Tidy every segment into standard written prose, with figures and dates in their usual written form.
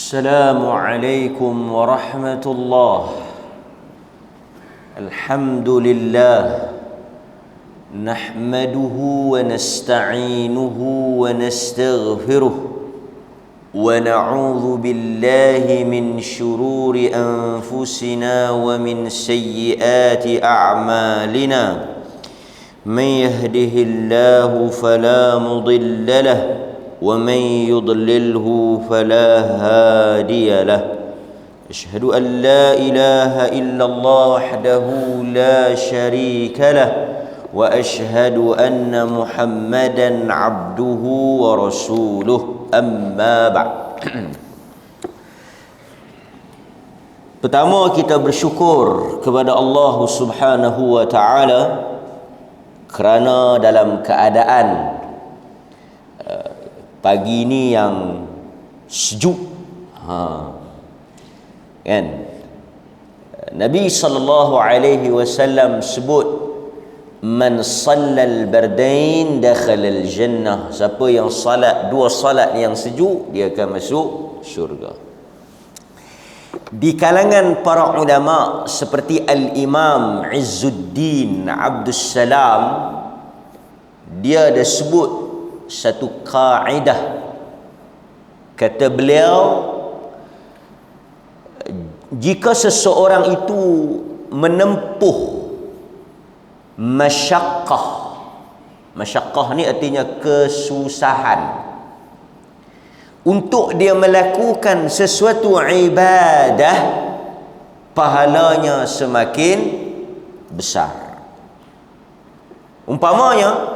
السلام عليكم ورحمة الله. الحمد لله نحمده ونستعينه ونستغفره ونعوذ بالله من شرور أنفسنا ومن سيئات أعمالنا. من يهده الله فلا مضل له ومن يضلله فلا هادي له. أشهد أن لا إله إلا الله وحده لا شريك له وأشهد أن محمدا عبده ورسوله. أما بعد. Pertama, kita bersyukur kepada Allah Subhanahu wa taala kerana dalam keadaan pagi ini yang sejuk, kan? Nabi sallallahu alaihi wasallam sebut, man sallal bardain dakhala al-jannah. Siapa yang salat dua salat yang sejuk, dia akan masuk syurga. Di kalangan para ulama seperti Al-Imam Izzuddin Abdus Salam, dia ada sebut satu kaedah. Kata beliau, jika seseorang itu menempuh masyaqqah, masyaqqah ni artinya kesusahan, untuk dia melakukan sesuatu ibadah, pahalanya semakin besar. Umpamanya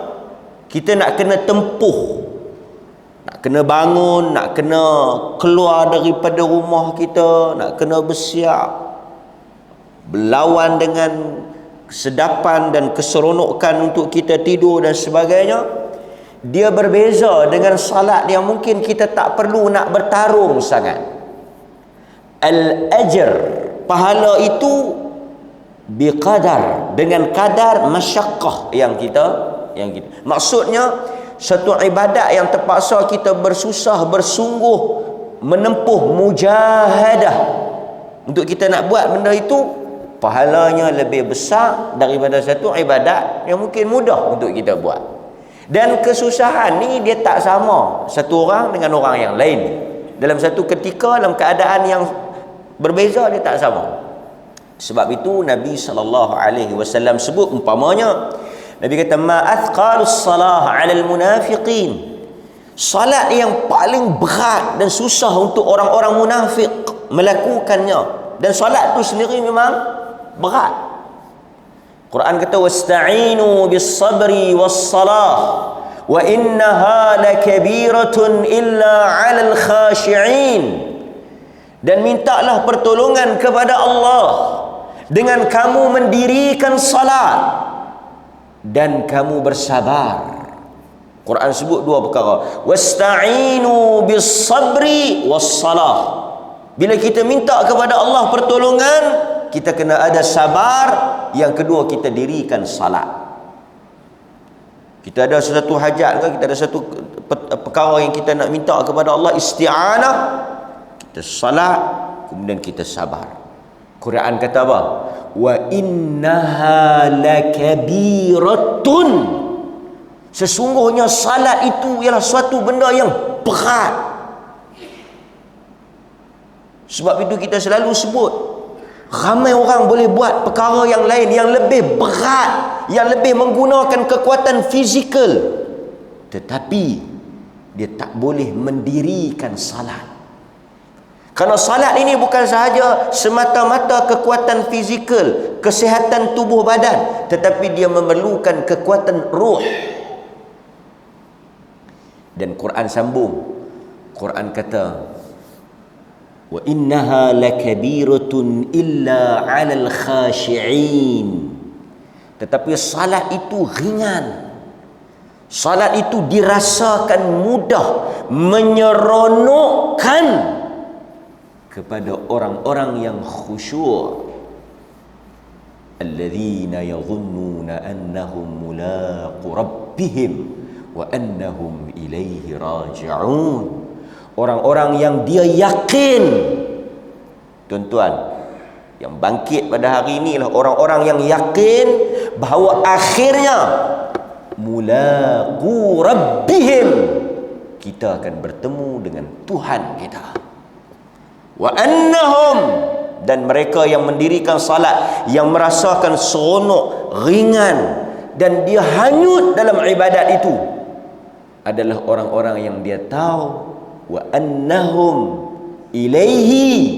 kita nak kena tempuh, nak kena bangun, nak kena keluar daripada rumah kita, nak kena bersiap, berlawan dengan kesedapan dan keseronokan untuk kita tidur dan sebagainya. Dia berbeza dengan salat yang mungkin kita tak perlu nak bertarung sangat. Al-ajr, pahala itu biqadar, dengan kadar masyaqqah yang kita maksudnya satu ibadat yang terpaksa kita bersusah bersungguh menempuh mujahadah untuk kita nak buat benda itu, pahalanya lebih besar daripada satu ibadat yang mungkin mudah untuk kita buat. Dan kesusahan ni dia tak sama satu orang dengan orang yang lain. Dalam satu ketika, dalam keadaan yang berbeza, dia tak sama. Sebab itu Nabi SAW sebut, umpamanya Nabi kata, ma athqalus salah 'alal munafiqin. Salat yang paling berat dan susah untuk orang-orang munafik melakukannya. Dan salat tu sendiri memang berat. Quran kata, wasta'inu bis sabri was salah wa innaha lakabiratun illa 'alal khashi'in. Dan mintalah pertolongan kepada Allah dengan kamu mendirikan salat dan kamu bersabar. Quran sebut dua perkara, wasta'inu bis sabri was salah. Bila kita minta kepada Allah pertolongan, kita kena ada sabar. Yang kedua, kita dirikan salat. Kita ada sesuatu hajat ke, kita ada satu perkara yang kita nak minta kepada Allah, isti'anah, kita salat, kemudian kita sabar. Quran kata apa? Wa innaha lakabiratun. Sesungguhnya salat itu ialah suatu benda yang berat. Sebab itu kita selalu sebut, ramai orang boleh buat perkara yang lain yang lebih berat, yang lebih menggunakan kekuatan fizikal, tetapi dia tak boleh mendirikan salat. Kerana salat ini bukan sahaja semata-mata kekuatan fizikal, kesihatan tubuh badan, tetapi dia memerlukan kekuatan ruh. Dan Quran sambung, Quran kata, wa innaha lakabiratun illa 'alal khashi'in. Tetapi salat itu ringan. Salat itu dirasakan mudah, menyeronokkan kepada orang-orang yang khusyuk. Alladzina yadhunnuna annahum mulaqu rabbihim wa annahum ilaihi raji'un. Orang-orang yang dia yakin, tuan-tuan, yang bangkit pada hari ini adalah orang-orang yang yakin bahawa akhirnya mulaqu rabbihim, kita akan bertemu dengan Tuhan kita. Wa annahum, dan mereka yang mendirikan salat, yang merasakan seronok, ringan, dan dia hanyut dalam ibadat itu, adalah orang-orang yang dia tahu wa annahum ilaihi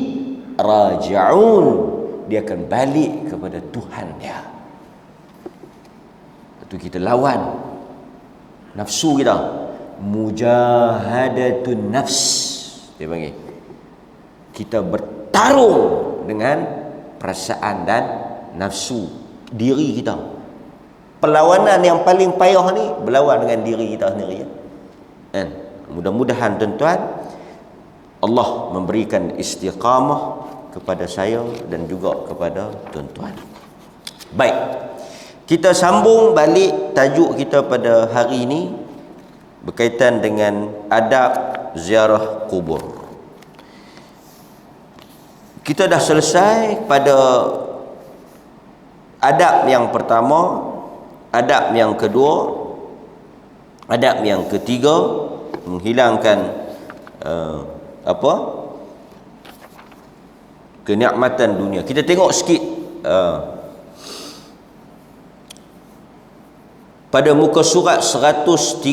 raji'un, dia akan balik kepada Tuhan dia. Itu kita lawan nafsu kita, mujahadatun nafs dia panggil. Kita bertarung dengan perasaan dan nafsu diri kita. Perlawanan yang paling payah ni berlawan dengan diri kita sendiri, kan? Mudah-mudahan tuan-tuan Allah memberikan istiqamah kepada saya dan juga kepada tuan-tuan. Baik, kita sambung balik tajuk kita pada hari ini berkaitan dengan adab ziarah kubur. Kita dah selesai pada adab yang pertama, adab yang kedua, adab yang ketiga, menghilangkan kenikmatan dunia. Kita tengok sikit pada muka surat 136,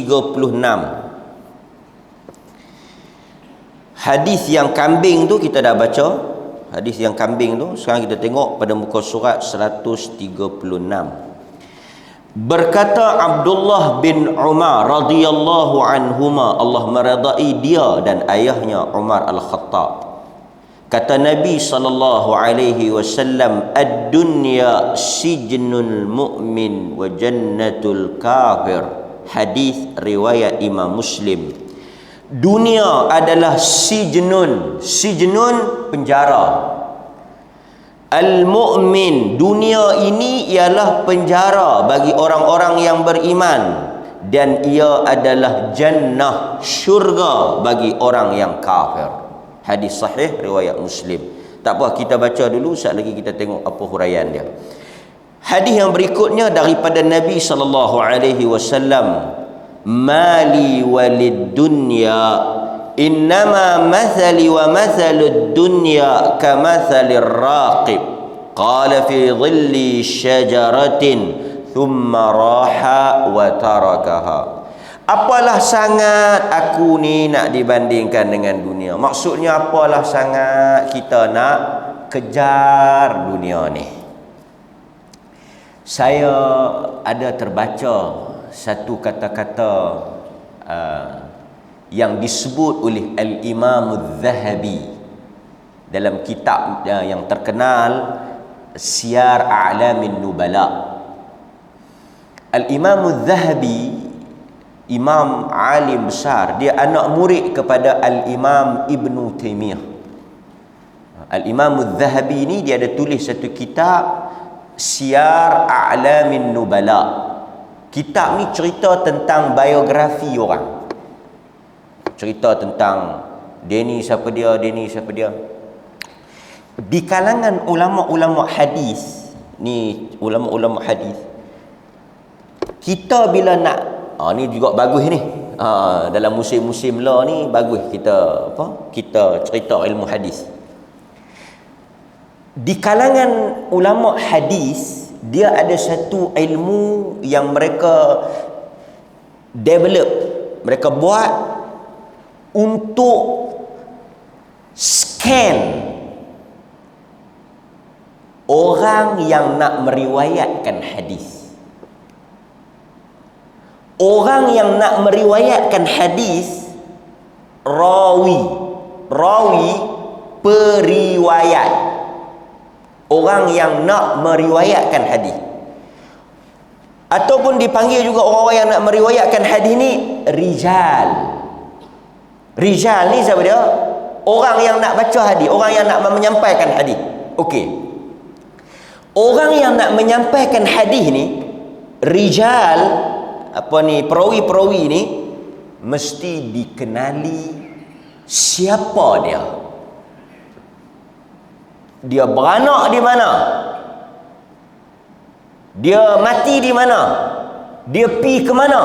hadis yang kambing tu kita dah baca. Hadis yang kambing tu, sekarang kita tengok pada muka surat 136. Berkata Abdullah bin Umar radhiyallahu anhuma, Allah meridai dia dan ayahnya Umar Al-Khattab. Kata Nabi sallallahu alaihi wasallam, ad-dunya sijnul mu'min wa jannatul kafir. Hadis riwayat Imam Muslim. Dunia adalah sijnun, sijnun penjara. Al-mu'min, dunia ini ialah penjara bagi orang-orang yang beriman, dan ia adalah jannah, syurga bagi orang yang kafir. Hadis sahih riwayat Muslim. Tak apa, kita baca dulu, sekejap lagi kita tengok apa huraian dia. Hadis yang berikutnya daripada Nabi sallallahu alaihi wasallam, mali walid dunya innama mathali wa mathalud dunya kamathalir raqib qala fi dhilli syajaratin thumma raha wa tarakaha. Apalah sangat aku ni nak dibandingkan dengan dunia. Maksudnya apalah sangat kita nak kejar dunia ni. Saya ada terbaca satu kata-kata yang disebut oleh Al-Imam Al-Zahabi dalam kitab yang terkenal Siyar A'lamin Nubala. Al-Imam Al-Zahabi, imam alim besar, dia anak murid kepada Al-Imam Ibn Taymiyah. Al-Imam Al-Zahabi ni dia ada tulis satu kitab Siyar A'lamin Nubala. Kitab ni cerita tentang biografi orang. Cerita tentang dia ni siapa dia, dia ni siapa dia. Di kalangan ulama-ulama hadis, ni ulama-ulama hadis, kita bila nak ni juga bagus ni. Dalam musim-musim la ni bagus kita kita cerita ilmu hadis. Di kalangan ulama hadis, dia ada satu ilmu yang mereka develop, mereka buat untuk scan orang yang nak meriwayatkan hadis. Orang yang nak meriwayatkan hadis, rawi periwayat. Orang yang nak meriwayatkan hadis, ataupun dipanggil juga orang-orang yang nak meriwayatkan hadis ni rijal. Rijal ni siapa dia? Orang yang nak baca hadis, orang yang nak menyampaikan hadis. Okey. Orang yang nak menyampaikan hadis ni, rijal, perawi-perawi ni mesti dikenali Siapa dia? Dia beranak di mana? Dia mati di mana? Dia pi ke mana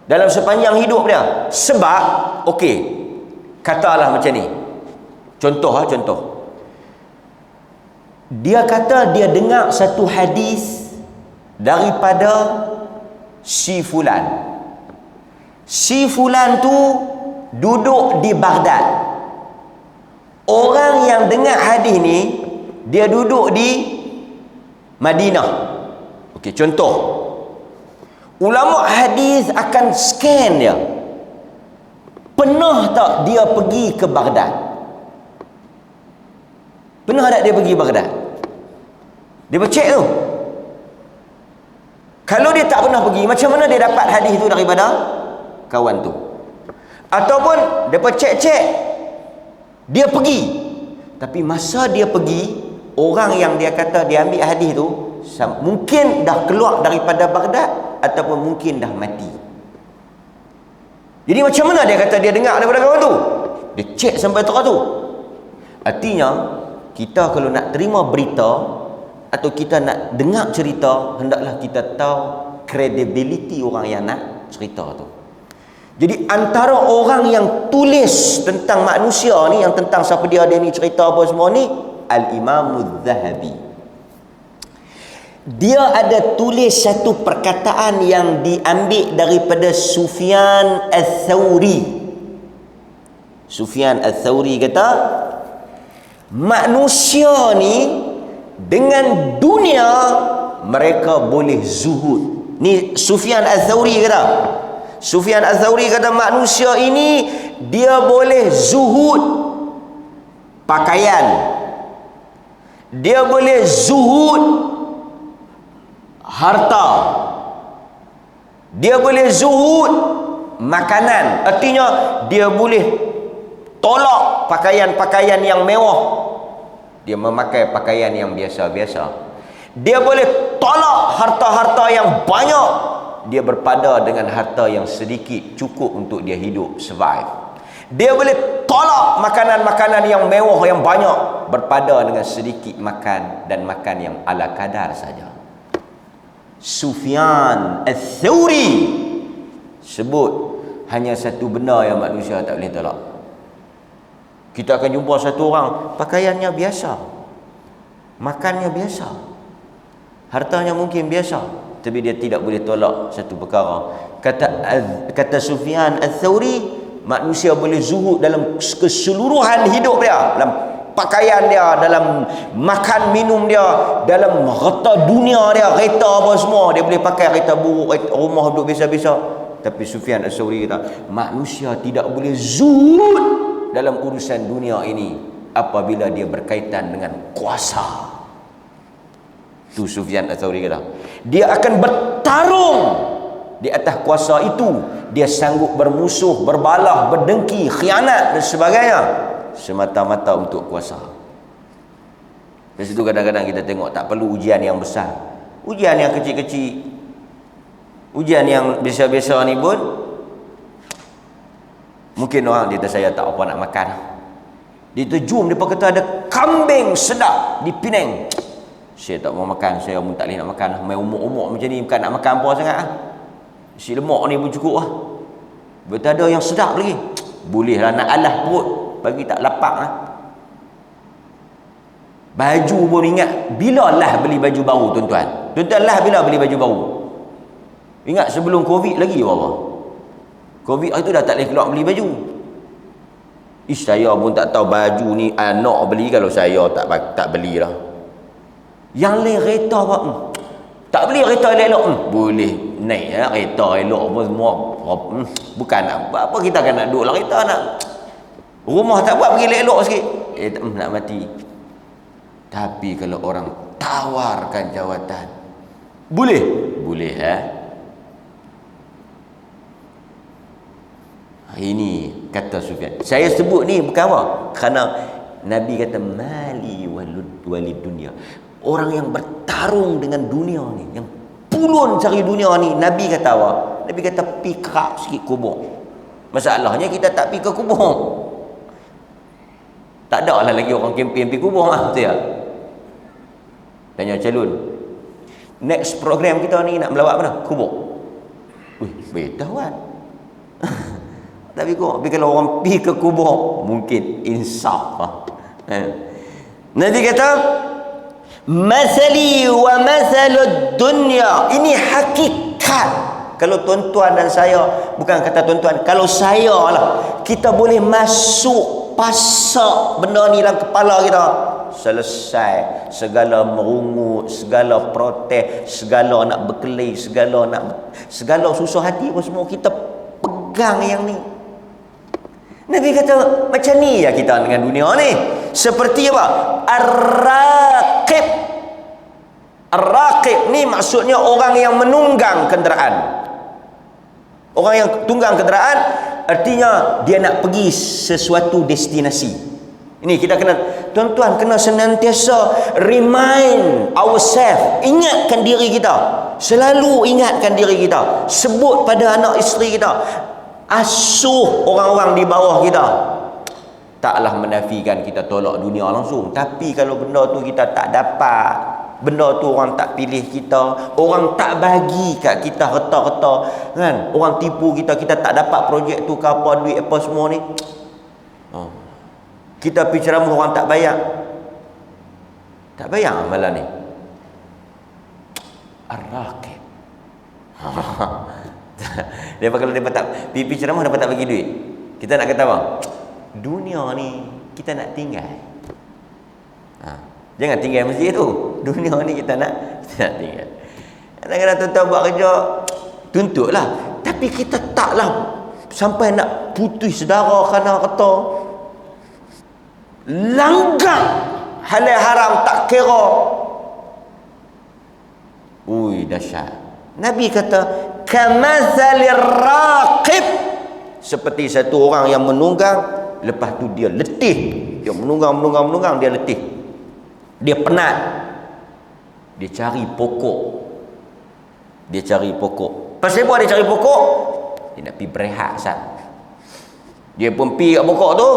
dalam sepanjang hidup dia? Sebab, okey, katalah macam ni. Contoh. Dia kata dia dengar satu hadis daripada si fulan. Si fulan tu duduk di Baghdad. Orang yang dengar hadis ni, dia duduk di Madinah. Okey, contoh. Ulama hadis akan scan dia. Pernah tak dia pergi ke Baghdad? Pernah tak dia pergi Baghdad? Dia cek tu. Kalau dia tak pernah pergi, macam mana dia dapat hadis tu daripada kawan tu? Ataupun dia cek dia pergi, tapi masa dia pergi, orang yang dia kata dia ambil hadis tu mungkin dah keluar daripada Baghdad ataupun mungkin dah mati. Jadi macam mana dia kata dia dengar daripada kawan tu? Dia cek sampai terus tu. Artinya kita kalau nak terima berita atau kita nak dengar cerita, hendaklah kita tahu credibility orang yang nak cerita tu. Jadi antara orang yang tulis tentang manusia ni, yang tentang siapa dia ni, cerita apa semua ni, Al-Imam Az-Zahabi. Dia ada tulis satu perkataan yang diambil daripada Sufyan Ats-Tsauri. Sufyan Ats-Tsauri kata, manusia ni dengan dunia mereka boleh zuhud. Ni Sufyan Ats-Tsauri kata. Sufyan Ats-Tsauri kata manusia ini dia boleh zuhud pakaian. Dia boleh zuhud harta. Dia boleh zuhud makanan. Artinya dia boleh tolak pakaian-pakaian yang mewah. Dia memakai pakaian yang biasa-biasa. Dia boleh tolak harta-harta yang banyak. Dia berpada dengan harta yang sedikit, cukup untuk dia hidup, survive. Dia boleh tolak makanan-makanan yang mewah, yang banyak, berpada dengan sedikit makan dan makan yang ala kadar saja. Sufyan Ats-Tsauri sebut hanya satu benda yang manusia tak boleh tolak. Kita akan jumpa satu orang pakaiannya biasa, makannya biasa, hartanya mungkin biasa, tapi dia tidak boleh tolak satu perkara. Kata Sufyan Ats-Tsauri, manusia boleh zuhud dalam keseluruhan hidup dia, dalam pakaian dia, dalam makan minum dia, dalam harta dunia dia, kereta apa semua dia boleh pakai, kereta buruk, rumah duduk biasa-biasa. Tapi Sufyan Ats-Tsauri kata manusia tidak boleh zuhud dalam urusan dunia ini apabila dia berkaitan dengan kuasa. Tu Sufyan Ats-Tsauri kata dia akan bertarung di atas kuasa itu. Dia sanggup bermusuh, berbalah, berdengki, khianat dan sebagainya semata-mata untuk kuasa. Dari situ kadang-kadang kita tengok tak perlu ujian yang besar, ujian yang kecil-kecil, ujian yang biasa-biasa ni pun mungkin orang dia kata saya tak apa nak makan. Dia tu jom dia kata ada kambing sedap di Penang. Saya tak mau makan, saya pun tak boleh nak makan. Main umur-umur macam ni bukan nak makan apa sangat ah. Si lemak ni pun cukup lah. Betul ada yang sedap lagi. Boleh lah nak alah perut bagi tak lapar lah. Baju pun ingat bila lah beli baju baru tuan-tuan. Tuan-tuan lah bila beli baju baru. Ingat sebelum Covid lagi Allah. Covid itu dah tak boleh keluar beli baju. Saya pun tak tahu baju ni anak beli kalau saya tak beli lah. Yang lain kereta apa? Tak beli kereta elok-elok. Boleh naik lah kereta elok apa semua. Bukan apa kita kan nak duduk lah kereta nak. Rumah tak buat pergi elok sikit. Nak mati. Tapi kalau orang tawarkan jawatan, boleh? Boleh Ini kata Sufyan. Saya sebut ni bukan apa, kerana Nabi kata mali walid dunia. Orang yang bertarung dengan dunia ni, yang pulun cari dunia ni, Nabi kata apa? Nabi kata pi kerak sikit kubur. Masalahnya kita tak pi ke kubur. Tak ada lah lagi orang kempen pergi kubur lah, betul tak? Tanya calon, next program kita ni nak melawat mana? Kubur. Wih, beda kan? Tapi kalau orang pergi ke kubur, mungkin insaf lah. Nabi kata, Masali wa masalud dunya. Ini hakikat. Kalau tuan-tuan dan saya, bukan kata tuan-tuan, kalau saya lah, kita boleh masuk, pasak benda ni dalam kepala kita, selesai segala merungut, segala protes, segala nak berkelahi, segala susah hati pun semua kita pegang yang ni. Nabi kata macam ni ya kita dengan dunia ni. Seperti apa? Ar-raqib. Ar-raqib ni maksudnya orang yang menunggang kenderaan. Orang yang tunggang kenderaan artinya dia nak pergi sesuatu destinasi. Ini kita kena, tuan-tuan kena senantiasa remind ourselves, ingatkan diri kita, selalu ingatkan diri kita, sebut pada anak isteri kita, asuh orang-orang di bawah kita. Taklah menafikan kita tolak dunia langsung, tapi kalau benda tu kita tak dapat, benda tu orang tak pilih kita, orang tak bagi kat kita reta-reta kan, orang tipu kita, kita tak dapat projek tu ke apa, duit apa semua ni, kita pergi ceramah orang tak bayar malam ni. Ar-raqib. Dia kalau dia tak pergi ceramah dapat tak bagi duit, kita nak kata apa? Dunia ni kita nak tinggal. Jangan tinggal masjid tu. Dunia ni kita nak tinggal. Kadang-kadang tuan-tuan buat kerja, tuntutlah. Tapi kita taklah sampai nak putus saudara kerana kata langgar halal haram tak kira. Ui, dahsyat. Nabi kata kamathalir raqib, seperti satu orang yang menunggang, lepas tu dia letih. Dia menunggang, dia letih. Dia penat. Dia cari pokok. Pasal apa dia cari pokok? Dia nak pergi berehat sat. Dia pun pergi kat pokok tu,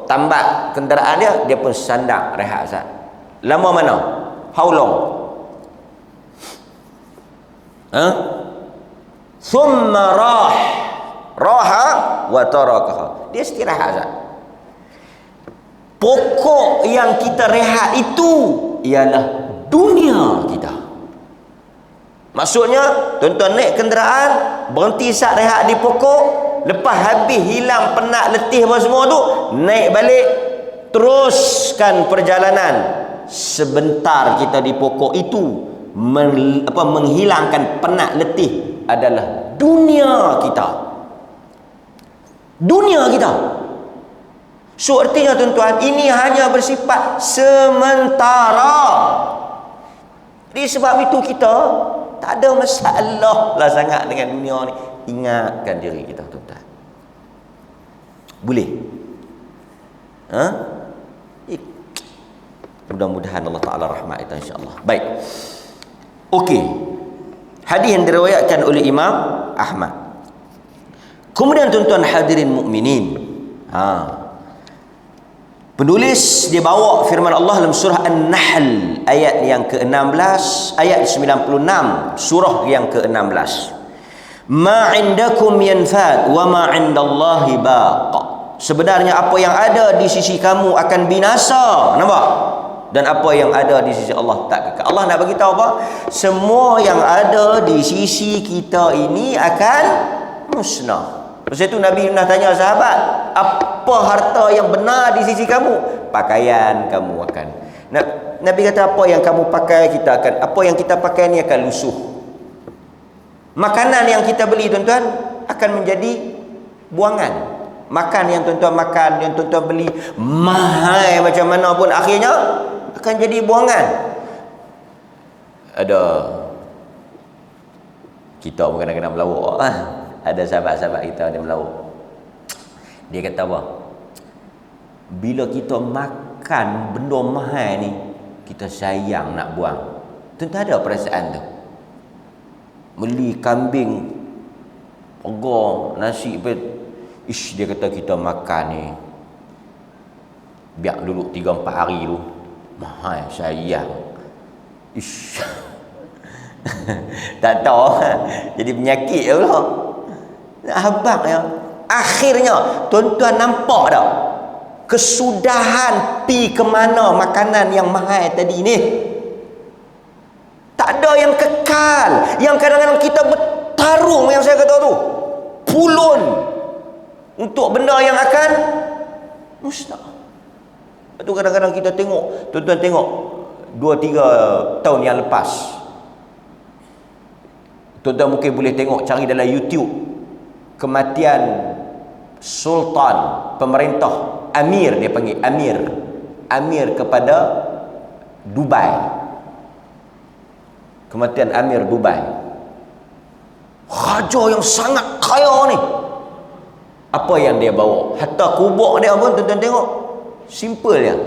tambat kenderaan dia pun sandang rehat sat. Lama mana? How long? Thumma raha wa tarakaha. Dia istirahat sat. Pokok yang kita rehat itu ialah dunia kita. Maksudnya tuan-tuan naik kenderaan, berhenti sat rehat di pokok, lepas habis hilang penat letih apa semua tu, naik balik, teruskan perjalanan. Sebentar kita di pokok itu menghilangkan penat letih adalah dunia kita. So artinya tuan-tuan, ini hanya bersifat sementara. Jadi sebab itu kita tak ada masalah lah sangat dengan dunia ni. Ingatkan diri kita tuan-tuan. Boleh? Mudah-mudahan Allah Ta'ala rahmat kita insya-Allah. Baik. Okey. Hadis yang diriwayatkan oleh Imam Ahmad. Kemudian tuan-tuan hadirin mukminin, penulis dia bawa firman Allah dalam surah An-Nahl ayat yang ke-16, ayat 96, surah yang ke-16. Ma 'indakum yanfad wa ma 'indallahi baq. Sebenarnya apa yang ada di sisi kamu akan binasa. Nampak? Dan apa yang ada di sisi Allah tak kekal. Allah nak bagi tahu apa? Semua yang ada di sisi kita ini akan musnah. Lepas itu Nabi pernah tanya sahabat, apa harta yang benar di sisi kamu? Pakaian kamu akan. Nabi kata apa yang kamu pakai kita akan, apa yang kita pakai ni akan lusuh. Makanan yang kita beli tuan-tuan akan menjadi buangan. Makan yang tuan-tuan makan, yang tuan-tuan beli mahal macam mana pun, akhirnya akan jadi buangan. Ada kita pun kadang-kadang melawak ada sahabat-sahabat kita dia melawak. Dia kata apa? Bila kita makan benda mahal ni, kita sayang nak buang. Tuan-tuan ada perasaan tu? Beli kambing harga nasi dia kata kita makan ni Biar duduk 3-4 hari tu. Mahal sayang. Ish. Tak tahu. Jadi penyakit pula. Habaq ya. Akhirnya tuan-tuan nampak tak? Kesudahan pi ke mana makanan yang mahal tadi ni. Tak ada yang kekal. Yang kadang-kadang kita bertarung yang saya kata tu. Pulun untuk benda yang akan musnah. Itu kadang-kadang kita tengok, tuan-tuan tengok 2-3 tahun yang lepas. Tuan-tuan mungkin boleh tengok, cari dalam YouTube kematian Sultan, pemerintah, Amir dia panggil, Amir kepada Dubai. Kematian Amir Dubai. Raja yang sangat kaya ni. Apa yang dia bawa? Hatta kubur dia pun tuan-tuan tengok, simple dia.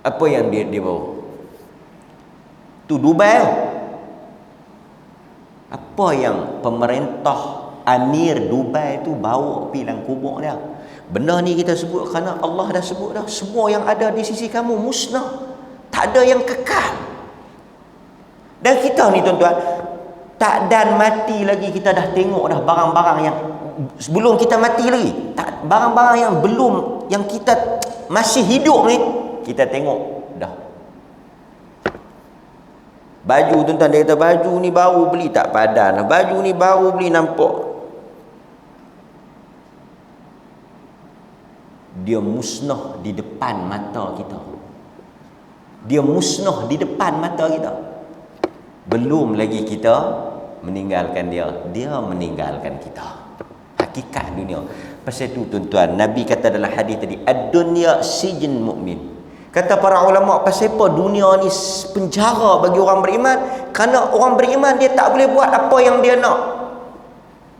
Apa yang dia bawa? Tu Dubai. Apa yang pemerintah Amir Dubai tu bawa pergi dalam kubur dia? Benda ni kita sebut kerana Allah dah sebut dah, semua yang ada di sisi kamu musnah. Tak ada yang kekal. Dan kita ni tuan-tuan, tak dan mati lagi kita dah tengok dah barang-barang yang sebelum kita mati lagi. Tak, barang-barang yang belum, yang kita masih hidup ni, kita tengok dah. Baju tuan-tuan, dia kata baju ni baru beli tak padan. Baju ni baru beli nampak. Dia musnah di depan mata kita. Dia musnah di depan mata kita. Belum lagi kita meninggalkan dia, dia meninggalkan kita. Hakikat dunia. Pasal itu tuan-tuan, Nabi kata dalam hadis tadi, ad-dunya sijin mu'min. Kata para ulama, pasal apa dunia ni penjara bagi orang beriman? Kerana orang beriman dia tak boleh buat apa yang dia nak.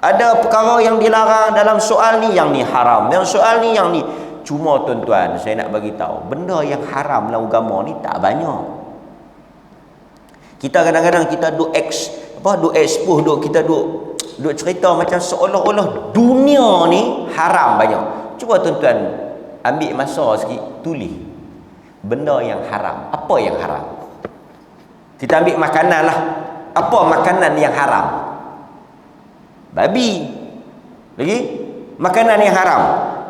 Ada perkara yang dilarang dalam soal ni, yang ni haram, yang soal ni, yang ni. Cuma tuan-tuan, saya nak bagi tahu, benda yang haram dalam agama ni tak banyak. Kita kadang-kadang kita duk expose, kita duk cerita macam seolah-olah dunia ni haram banyak. Cuba tuan-tuan ambil masa sikit, tulis benda yang haram. Apa yang haram? Kita ambil makanan lah. Apa makanan yang haram? Babi. Lagi? Makanan yang haram.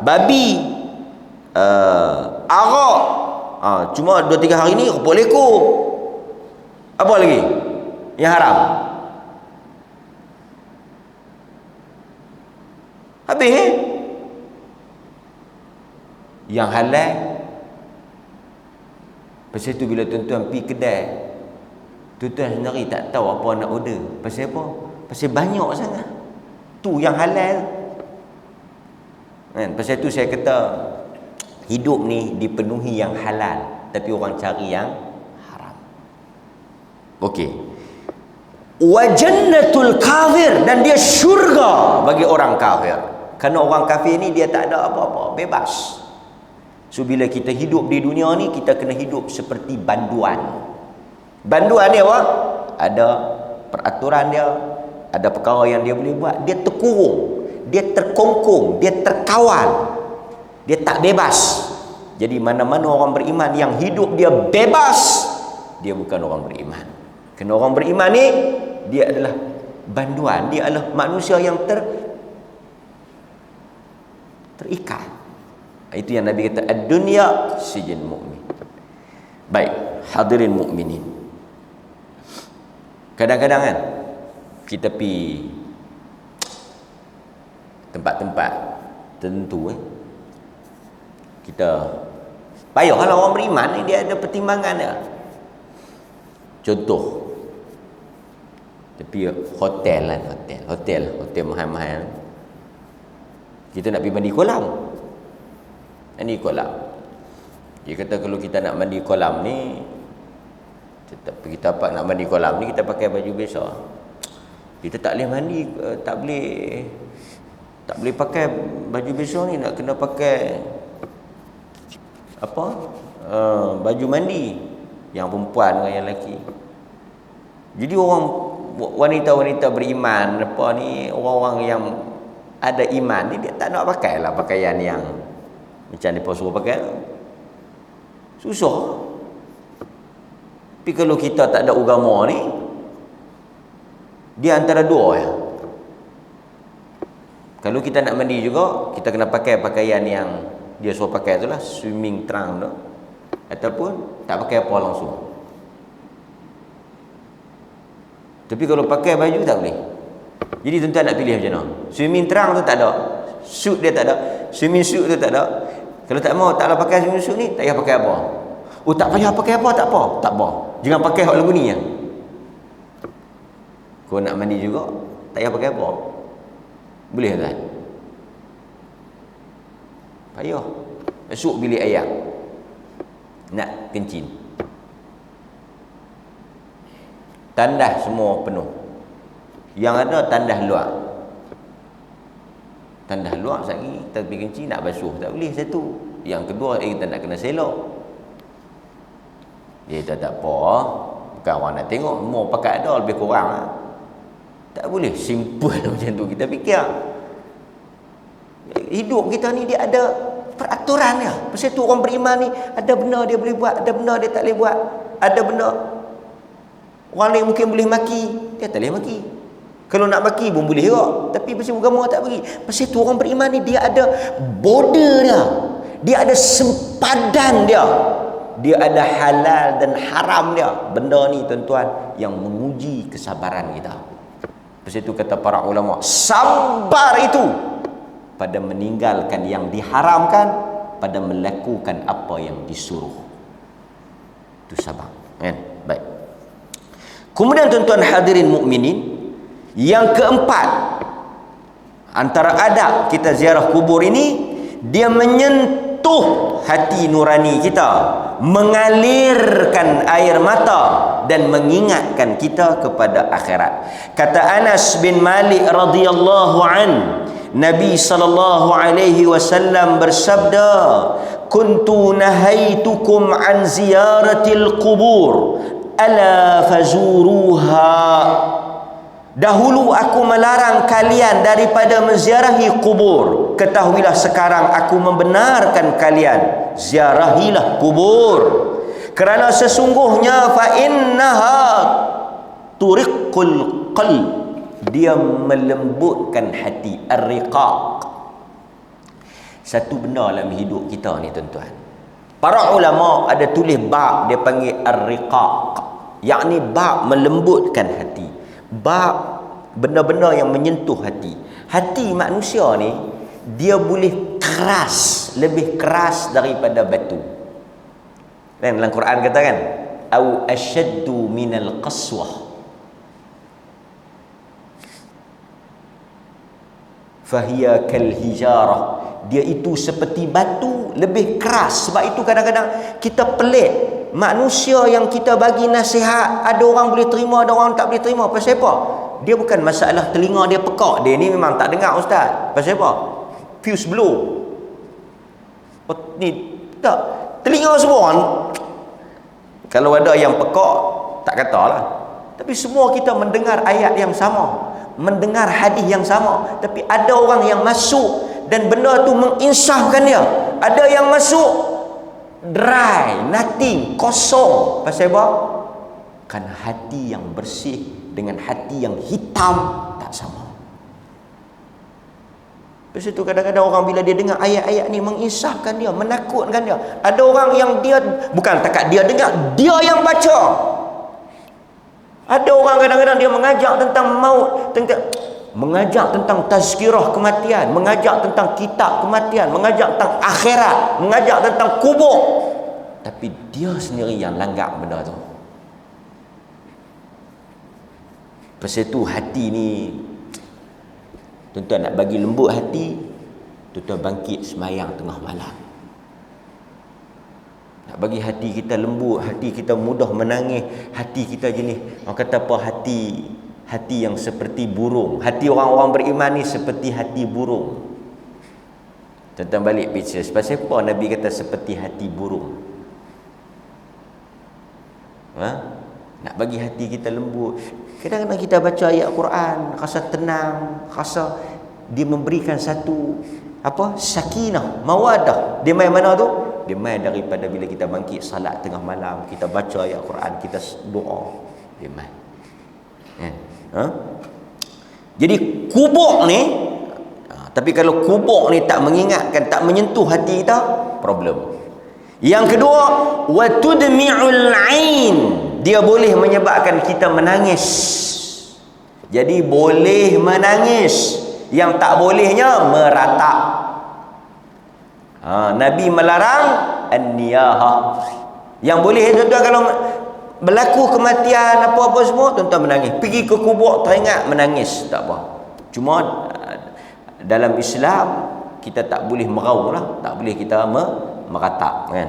Babi. Arak. Cuma 2-3 hari ni rumput lekor. Apa lagi yang haram? Habis yang halal. Pasal tu bila tuan-tuan pergi kedai, tuan-tuan sendiri tak tahu apa nak order. Pasal apa? Pasal banyak sangat. Tu yang halal kan? Pasal tu saya kata hidup ni dipenuhi yang halal, tapi orang cari yang haram. Okey. Wa jannatul kafir, dan dia syurga bagi orang kafir. Kerana orang kafir ni dia tak ada apa-apa, bebas. So bila kita hidup di dunia ni, kita kena hidup seperti banduan. Banduan ni apa? Ada peraturan dia, ada perkara yang dia boleh buat. Dia terkurung, dia terkongkong, dia terkawal, dia tak bebas. Jadi mana-mana orang beriman yang hidup dia bebas, dia bukan orang beriman. Kerana orang beriman ni, dia adalah banduan, dia adalah manusia yang terikat. Itu yang Nabi kata, ad-dunya sijin mu'min. Baik, hadirin mukminin. Kadang-kadang kan kita pergi tempat-tempat tertentu, kita payahlah orang beriman ni, dia ada pertimbangan dia. Contoh, tapi hotel mahal-mahal, kita nak pergi mandi kolam. Mandi kolam, dia kata kalau kita nak mandi kolam ni, kita nak mandi kolam ni, kita pakai baju biasa. Kita tak boleh mandi, tak boleh pakai baju biasa ni, nak kena pakai apa? Baju mandi yang perempuan dengan yang lelaki. Jadi orang wanita-wanita beriman apa ni, orang-orang yang ada iman ni, dia tak nak pakailah pakaian yang Macam mereka suruh pakai, susah. Tapi kalau kita tak ada agama ni, dia antara dua ya. Kalau kita nak mandi juga, kita kena pakai pakaian yang dia suruh pakai tu lah, swimming trunk tu, ataupun tak pakai apa langsung. Tapi kalau pakai baju tak boleh. Jadi tuan-tuan nak pilih macam mana? Swimming trunk tu tak ada, suit dia tak ada, swimming suit tu tak ada. Kalau tak mau, taklah pakai swimming suit ni, tak payah pakai apa. Oh, tak payah pakai apa, tak apa. Tak apa. Jangan pakai hak lagu ni ya. Kau nak mandi juga, tak payah pakai apa. Boleh tak? Payah. Masuk bilik air, nak kencing, tandas semua penuh. Yang ada tandas luar. Tandas luar sekali kita pergi kencing nak basuh tak boleh satu. Yang kedua kita nak kena selok. Dia tak apa, bukan orang nak tengok, semua pakai ada lebih kurang lah. Tak boleh simple macam tu kita fikir. Hidup kita ni dia ada peraturan dia. Pasal tu orang beriman ni ada benda dia boleh buat, ada benda dia tak boleh buat. Ada benda orang lain mungkin boleh maki, dia tak boleh maki. Kalau nak maki pun boleh juga, tapi pasal agama tak bagi. Pasal tu orang beriman ni dia ada border dia. Dia ada sempadan dia. Dia ada halal dan haram dia. Benda ni tuan-tuan yang menguji kesabaran kita. Pasal itu kata para ulama, sabar itu pada meninggalkan yang diharamkan, pada melakukan apa yang disuruh. Itu sabar. Kan? Baik. Kemudian tuan-tuan hadirin mukminin, yang keempat antara adab kita ziarah kubur ini, dia menyentuh hati nurani kita, mengalirkan air mata dan mengingatkan kita kepada akhirat. Kata Anas bin Malik radhiyallahu an, Nabi sallallahu alaihi wasallam bersabda, "Kuntu nahaitukum an ziyaratil qubur, ala fazuruha." Dahulu aku melarang kalian daripada menziarahi kubur. Ketahuilah sekarang aku membenarkan kalian, ziarahilah kubur. Kerana sesungguhnya fa innaha turiqul qalb, dia melembutkan hati. Ar-riqaq, satu benda dalam hidup kita ni tuan-tuan, para ulama ada tulis bab dia panggil ar-riqaq, yakni bab melembutkan hati, bab benda-benda yang menyentuh hati. Hati manusia ni dia boleh keras, lebih keras daripada batu. Kan dalam Quran kata kan, au ashaddu minal qaswah, fahiya kal hijarah, dia itu seperti batu, lebih keras. Sebab itu kadang-kadang kita pelik, manusia yang kita bagi nasihat, ada orang boleh terima, ada orang tak boleh terima. Pasal apa? Dia bukan masalah telinga dia pekak, dia ni memang tak dengar ustaz. Pasal apa? Fuse blow. Oh, ni tak, telinga semua orang. Kalau ada yang pekak tak katalah, tapi semua kita mendengar ayat yang sama, mendengar hadis yang sama. Tapi ada orang yang masuk dan benda tu menginsafkan dia. Ada yang masuk dry, nothing, kosong. Pasal apa? Kerana hati yang bersih dengan hati yang hitam tak sama. Pasal itu kadang-kadang orang bila dia dengar ayat-ayat ni menginsafkan dia, menakutkan dia. Ada orang yang dia bukan takat dia dengar, dia yang baca. Ada orang kadang-kadang dia mengajak tentang maut, mengajak tentang tazkirah kematian, mengajak tentang kitab kematian, mengajak tentang akhirat, mengajak tentang kubur, tapi dia sendiri yang langgar benda tu. Pasal tu hati ni tuan-tuan nak bagi lembut hati, tuan-tuan bangkit semayang tengah malam. Nak bagi hati kita lembut, hati kita mudah menangis, hati kita jenis, orang kata apa, hati yang seperti burung. Hati orang-orang beriman ni seperti hati burung. Tuan-tuan balik picture, pasal apa Nabi kata seperti hati burung? Nak bagi hati kita lembut. Kadang-kadang kita baca ayat Quran, rasa tenang, rasa dia memberikan satu apa? Sakinah, mawadah. Dia main mana tu? Dia main daripada bila kita bangkit salat tengah malam, kita baca ayat Quran, kita doa. Dia main. Ha? Jadi kubur ni, tapi kalau kubur ni tak mengingatkan, tak menyentuh hati kita, problem. Yang kedua, wa tudmi'ul ain. Dia boleh menyebabkan kita menangis. Jadi boleh menangis. Yang tak bolehnya meratap. Nabi melarang an-niyahah. Yang boleh tuan-tuan, kalau berlaku kematian apa-apa semua, tuan-tuan menangis. Pergi ke kubur teringat menangis, tak apa. Cuma dalam Islam kita tak boleh meraung lah, tak boleh kita meratap, kan.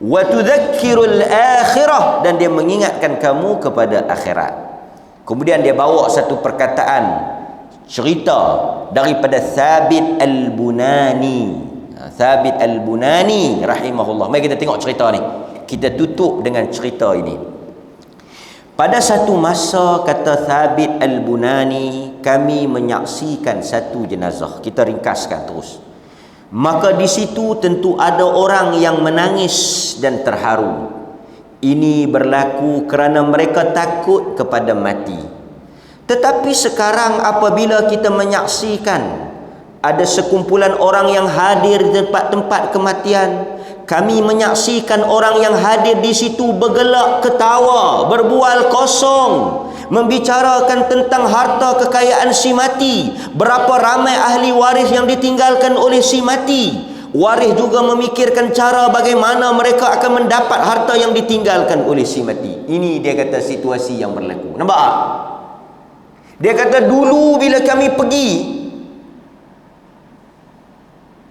Wa tudzakkirul akhirah, dan dia mengingatkan kamu kepada akhirat. Kemudian dia bawa satu perkataan, cerita daripada Thabit Al-Bunani. Thabit Al-Bunani rahimahullah. Mari kita tengok cerita ni. Kita tutup dengan cerita ini. Pada satu masa, kata Thabit Al-Bunani, kami menyaksikan satu jenazah. Kita ringkaskan terus. Maka di situ tentu ada orang yang menangis dan terharu. Ini berlaku kerana mereka takut kepada mati. Tetapi sekarang apabila kita menyaksikan ada sekumpulan orang yang hadir di tempat-tempat kematian, kami menyaksikan orang yang hadir di situ bergelak ketawa, berbual kosong, membicarakan tentang harta kekayaan si mati, berapa ramai ahli waris yang ditinggalkan oleh si mati. Waris juga memikirkan cara bagaimana mereka akan mendapat harta yang ditinggalkan oleh si mati. Ini dia kata situasi yang berlaku. Nampak tak? Dia kata dulu bila kami pergi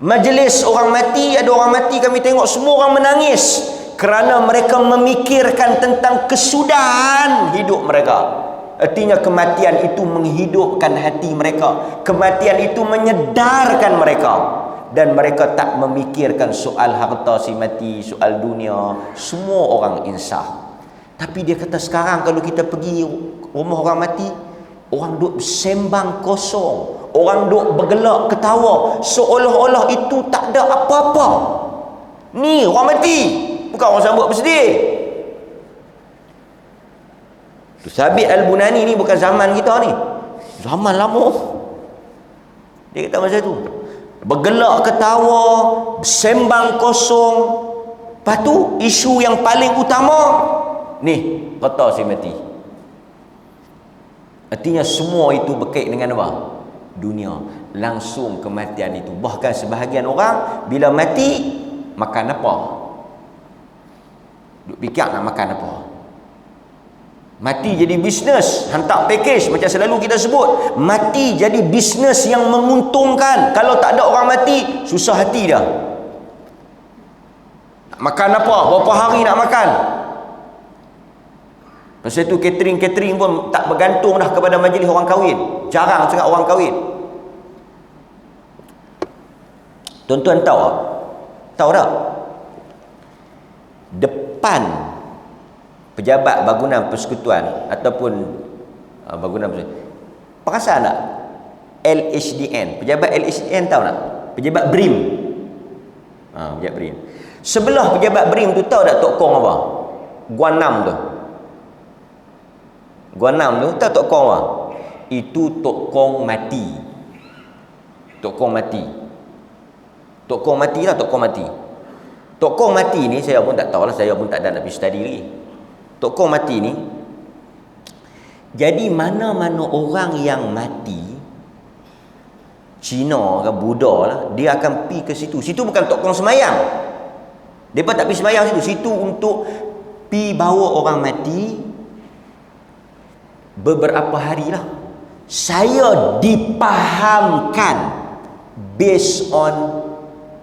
majlis orang mati, ada orang mati, kami tengok semua orang menangis kerana mereka memikirkan tentang kesudahan hidup mereka. Artinya kematian itu menghidupkan hati mereka, kematian itu menyedarkan mereka, dan mereka tak memikirkan soal harta si mati, soal dunia. Semua orang insaf. Tapi dia kata sekarang kalau kita pergi rumah orang mati, orang duk sembang kosong, orang duk bergelak ketawa, seolah-olah itu tak ada apa-apa. Ni orang mati, bukan orang sambut bersedih. Thabit Al-Bunani ni bukan zaman kita ni, zaman lama. Dia kata masa tu bergelak ketawa, sembang kosong. Lepas tu isu yang paling utama ni, harta si mati. Artinya semua itu berkait dengan apa? Dunia. Langsung kematian itu. Bahkan sebahagian orang bila mati, makan apa? Duk fikir nak makan apa. Mati jadi bisnes, hantar package. Macam selalu kita sebut, mati jadi bisnes yang menguntungkan. Kalau tak ada orang mati, susah hati dah. Nak makan apa? Berapa hari nak makan? Pasal itu catering pun tak bergantung dah kepada majlis orang kahwin. Jarang sangat orang kahwin. Tuan-tuan tahu tak? Tahu tak? Depan pejabat bangunan persekutuan ataupun bangunan persekutuan, perasan tak? LHDN, pejabat LHDN tahu tak? Pejabat BRIM. Pejabat BRIM. Sebelah pejabat BRIM tu tahu tak Tok Kong apa? Guanam tu. Guanam tu tahu Tok Kong apa? Itu Tok Kong mati. Tok Kong mati. Tok Kong mati lah, Tok Kong mati. Tok Kong mati ni saya pun tak tahu lah, saya pun tak ada nak pergi study lagi. Tok Kong mati ni, jadi mana-mana orang yang mati, Cina ke Buddha lah, dia akan pergi ke situ. Situ bukan Tok Kong semayang. Mereka tak pergi semayang situ. Situ untuk pergi bawa orang mati beberapa hari lah. Saya dipahamkan based on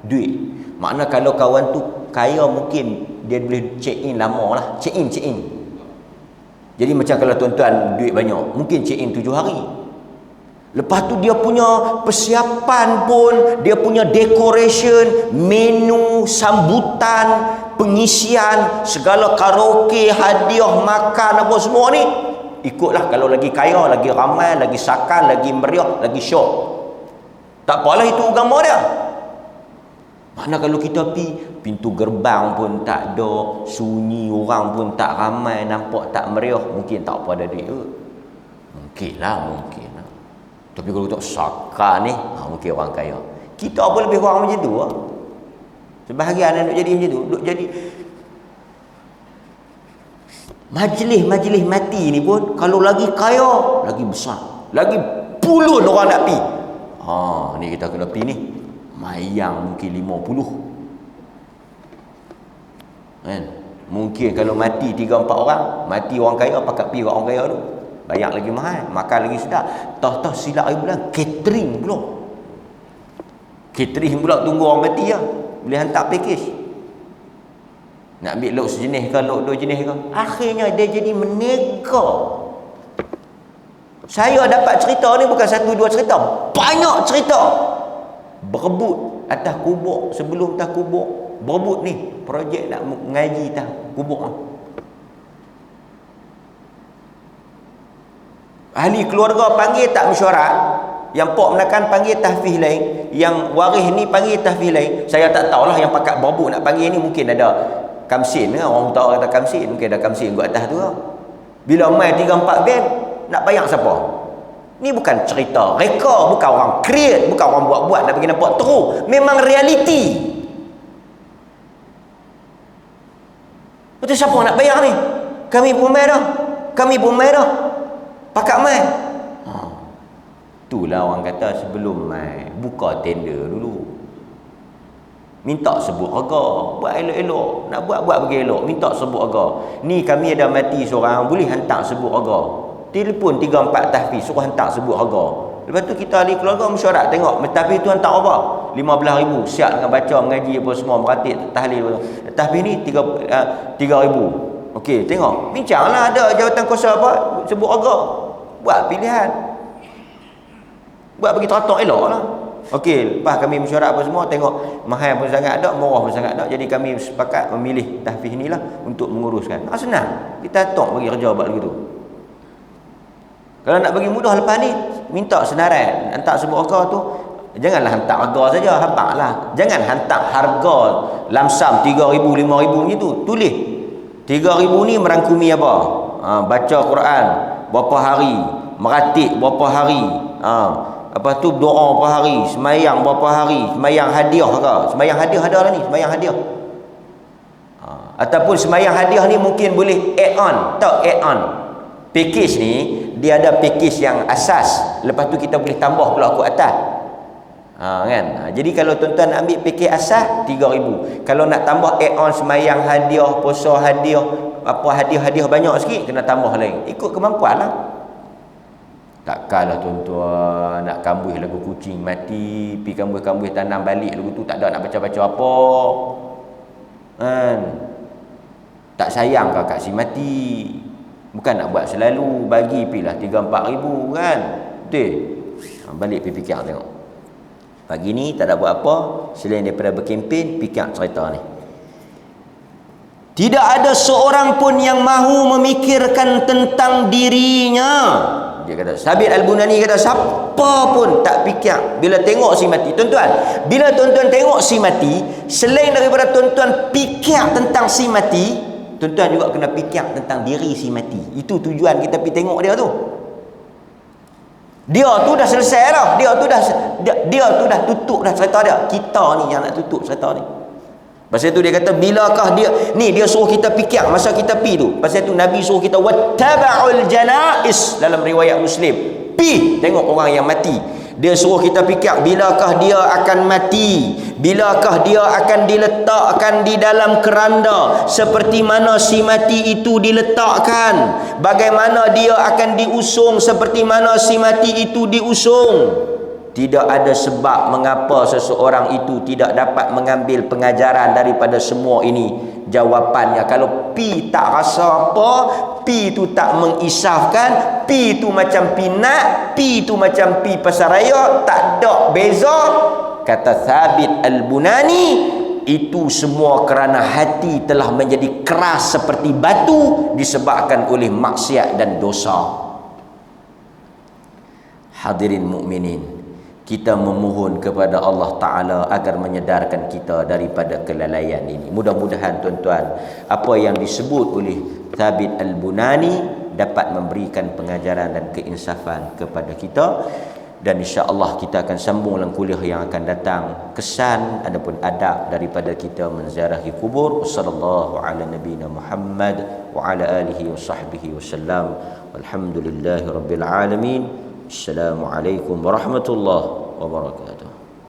duit. Makna kalau kawan tu kaya, mungkin dia boleh check in lama lah. Check in. Jadi macam kalau tuan-tuan duit banyak, mungkin check in 7 hari. Lepas tu dia punya persiapan pun, dia punya decoration, menu, sambutan, pengisian, segala karaoke, hadiah, makan apa semua ni, ikutlah. Kalau lagi kaya, lagi ramai, lagi sakan, lagi meriah, lagi syok. Tak apalah, itu agama dia. Mana kalau kita pintu gerbang pun tak ada, sunyi, orang pun tak ramai, nampak tak meriah, mungkin tak apa ada duit. Mungkinlah. Tapi kalau tak saka ni, mungkin orang kaya. Kita apa lebih kurang macam tu lah. Sebahagian nak jadi macam tu, duk jadi majlis mati ni pun kalau lagi kaya, lagi besar, lagi puluh orang nak pi. Ni kita kena pi ni. Mayang mungkin 50. Kan? Mungkin kalau mati 3-4 orang, mati orang kaya pakat pi orang kaya tu. Bayar lagi mahal, makan lagi sedap. Toh silap hari bulan catering pula. Catering pula tunggu orang mati lah. Boleh hantar package. Nak ambil lok sejenis ke, lok 2 jenis ke. Akhirnya dia jadi meneka. Saya dapat cerita ni bukan 1-2 cerita, banyak cerita. Berebut atas kubur, sebelum atas kubur, berebut ni projek nak mengaji atas kubur. Ahli keluarga panggil tak mesyuarat, yang pok menakan panggil tahfiz lain, yang waris ni panggil tahfiz lain. Saya tak tahulah yang pakat berebut nak panggil ni, mungkin ada kamsin ke, orang tahu kata kamsin, mungkin ada kamsin kat atas tu lah. Bila mai 3-4 band, nak bayar siapa? Ni bukan cerita reka, bukan orang create, bukan orang buat-buat nak bagi nampak teruk. Memang realiti. Betul, siapa nak bayar ni? Kami pun mai dah. Pakat mai. Itulah orang kata sebelum mai, buka tender dulu. Minta sebut harga, buat elok-elok. Nak buat bagi elok, minta sebut harga. Ni kami ada mati seorang, boleh hantar sebut harga. Telefon 3-4 tahfiz, suruh hantar sebut harga. Lepas tu kita ahli keluarga mesyuarat tengok tahfiz tu hantar apa? 15,000, siap dengan baca mengaji apa semua, meratik tahlil. Tahfiz ni 3,000. Okey, tengok. Bincanglah, ada jawatan kuasa apa, sebut harga. Buat pilihan. Buat bagi teratur eloklah. Okey, lepas kami mesyuarat apa semua, tengok mahal pun sangat ada, murah pun sangat ada. Jadi kami sepakat memilih tahfiz inilah untuk menguruskan. Senang. Kita tok bagi kerja buat begitu. Kalau nak bagi mudah lepas ni, minta senarai, hantar sebut harga tu. Janganlah hantar harga saja, habaqlah. Jangan hantar harga lamsam 3,000, 5,000 macam tu. Tulis 3,000 ni merangkumi apa? Baca Quran berapa hari, meratik berapa hari, lepas tu doa berapa hari, semayang berapa hari, semayang hadiah ke? Semayang hadiah ada lah ni, semayang hadiah. Ataupun semayang hadiah ni mungkin boleh add on. Tak add on. Package ni dia ada package yang asas, lepas tu kita boleh tambah pula ke atas. Kan? Jadi kalau tuan-tuan nak ambil package asas 3,000. Kalau nak tambah add on semayang hadiah, puasa hadiah, apa hadiah-hadiah banyak sikit, kena tambah lain. Ikut kemampuan lah. Takkanlah tuan-tuan nak kambuh lagu kucing mati, pi kambuh-kambuh tanam balik lagu tu, tak ada nak baca-baca apa. Kan? Tak sayang kakak si mati. Bukan nak buat selalu, bagi pilah 3-4 ribu kan. Betul? Balik pergi fikir tengok. Pagi ni tak ada buat apa selain daripada berkempen, fikir cerita ni. Tidak ada seorang pun yang mahu memikirkan tentang dirinya. Dia kata, Sabit Al-Bunani kata, siapa pun tak fikir bila tengok si mati. Tuan-tuan, bila tuan-tuan tengok si mati, selain daripada tuan-tuan fikir tentang si mati, tuan-tuan juga kena fikir tentang diri si mati. Itu tujuan kita pergi tengok dia tu. Dia tu dah selesai dah. Dia tu dah tutup dah cerita dia. Kita ni yang nak tutup cerita ni. Pasal tu dia kata, bilakah dia ni, dia suruh kita fikir masa kita pi tu. Pasal tu Nabi suruh kita wattaba'ul janais dalam riwayat Muslim. Pi tengok orang yang mati. Dia suruh kita fikir bilakah dia akan mati, bilakah dia akan diletakkan di dalam keranda seperti mana si mati itu diletakkan, bagaimana dia akan diusung seperti mana si mati itu diusung. Tidak ada sebab mengapa seseorang itu tidak dapat mengambil pengajaran daripada semua ini. Jawapannya, kalau pi tak rasa apa, pi tu tak mengisafkan, pi tu macam pi nak, pi tu macam pi pasar raya, tak ada beza. Kata Sabit Al-Bunani, itu semua kerana hati telah menjadi keras seperti batu disebabkan oleh maksiat dan dosa. Hadirin mukminin, kita memohon kepada Allah Ta'ala agar menyedarkan kita daripada kelalaian ini. Mudah-mudahan tuan-tuan, apa yang disebut oleh Thabit Al-Bunani dapat memberikan pengajaran dan keinsafan kepada kita. Dan insya-Allah kita akan sambung dalam kuliah yang akan datang kesan ataupun adab daripada kita menziarahi kubur. Sallallahu ala nabiyina Muhammad wa ala alihi wa sahbihi wasallam. Walhamdulillahirabbil alamin. Assalamualaikum warahmatullahi wabarakatuh.